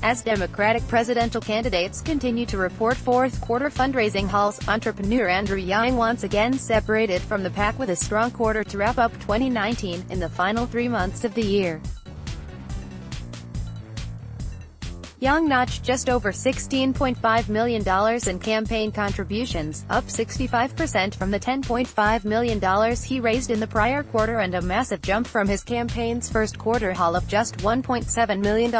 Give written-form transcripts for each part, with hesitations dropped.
As Democratic presidential candidates continue to report fourth-quarter fundraising hauls, entrepreneur Andrew Yang once again separated from the pack with a strong quarter to wrap up 2019, in the final 3 months of the year. Yang notched just over $16.5 million in campaign contributions, up 65% from the $10.5 million he raised in the prior quarter and a massive jump from his campaign's first-quarter haul of just $1.7 million.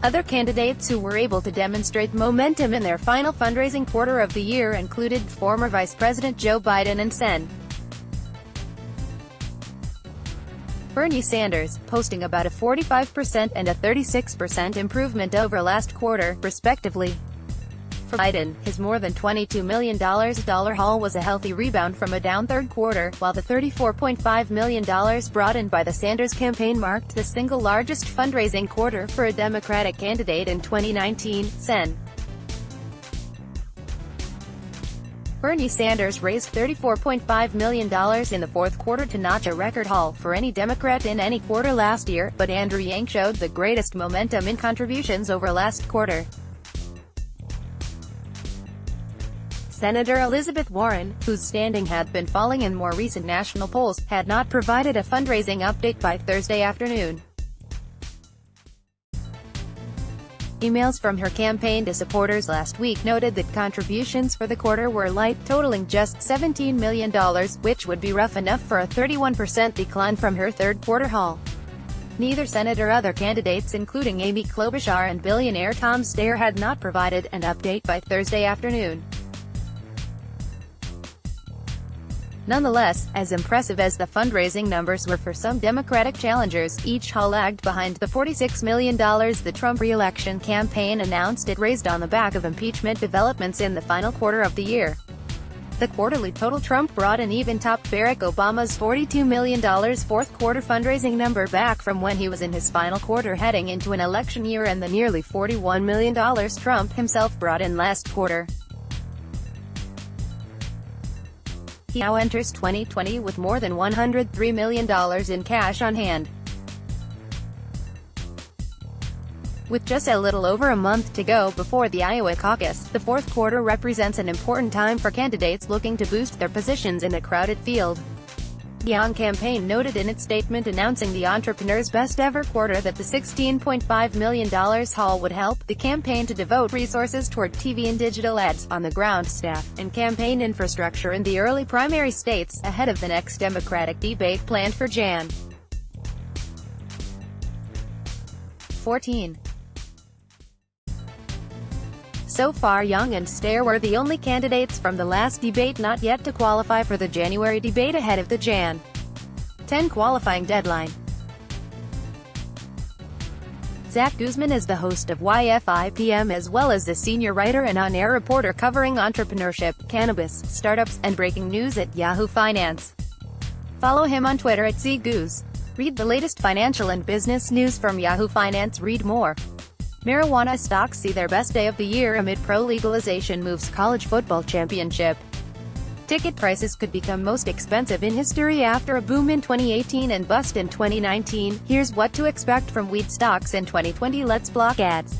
Other candidates who were able to demonstrate momentum in their final fundraising quarter of the year included former Vice President Joe Biden and Sen. Bernie Sanders, posting about a 45% and a 36% improvement over last quarter, respectively. For Biden, his more than $22 million haul was a healthy rebound from a down third quarter, while the $34.5 million brought in by the Sanders campaign marked the single largest fundraising quarter for a Democratic candidate in 2019, Sen. Bernie Sanders raised $34.5 million in the fourth quarter to notch a record haul for any Democrat in any quarter last year, but Andrew Yang showed the greatest momentum in contributions over last quarter. Senator Elizabeth Warren, whose standing had been falling in more recent national polls, had not provided a fundraising update by Thursday afternoon. Emails from her campaign to supporters last week noted that contributions for the quarter were light, totaling just $17 million, which would be rough enough for a 31% decline from her third-quarter haul. Neither senator or other candidates, including Amy Klobuchar and billionaire Tom Steyer, had not provided an update by Thursday afternoon. Nonetheless, as impressive as the fundraising numbers were for some Democratic challengers, each haul lagged behind the $46 million the Trump re-election campaign announced it raised on the back of impeachment developments in the final quarter of the year. The quarterly total Trump brought in even topped Barack Obama's $42 million fourth-quarter fundraising number back from when he was in his final quarter heading into an election year, and the nearly $41 million Trump himself brought in last quarter. He now enters 2020 with more than $103 million in cash on hand. With just a little over a month to go before the Iowa caucus, the fourth quarter represents an important time for candidates looking to boost their positions in a crowded field. The Yang campaign noted in its statement announcing the entrepreneur's best-ever quarter that the $16.5 million haul would help the campaign to devote resources toward TV and digital ads, on-the-ground staff, and campaign infrastructure in the early primary states, ahead of the next Democratic debate planned for Jan. 14. So far, Yang and Steyer were the only candidates from the last debate not yet to qualify for the January debate ahead of the Jan. 10 qualifying deadline. Zach Guzman is the host of YFI-PM as well as the senior writer and on-air reporter covering entrepreneurship, cannabis, startups, and breaking news at Yahoo Finance. Follow him on Twitter at @CGuz. Read the latest financial and business news from Yahoo Finance. Read more. Marijuana stocks see their best day of the year amid pro-legalization moves college football championship. Ticket prices could become most expensive in history after a boom in 2018 and bust in 2019. Here's what to expect from weed stocks in 2020. Let's block ads.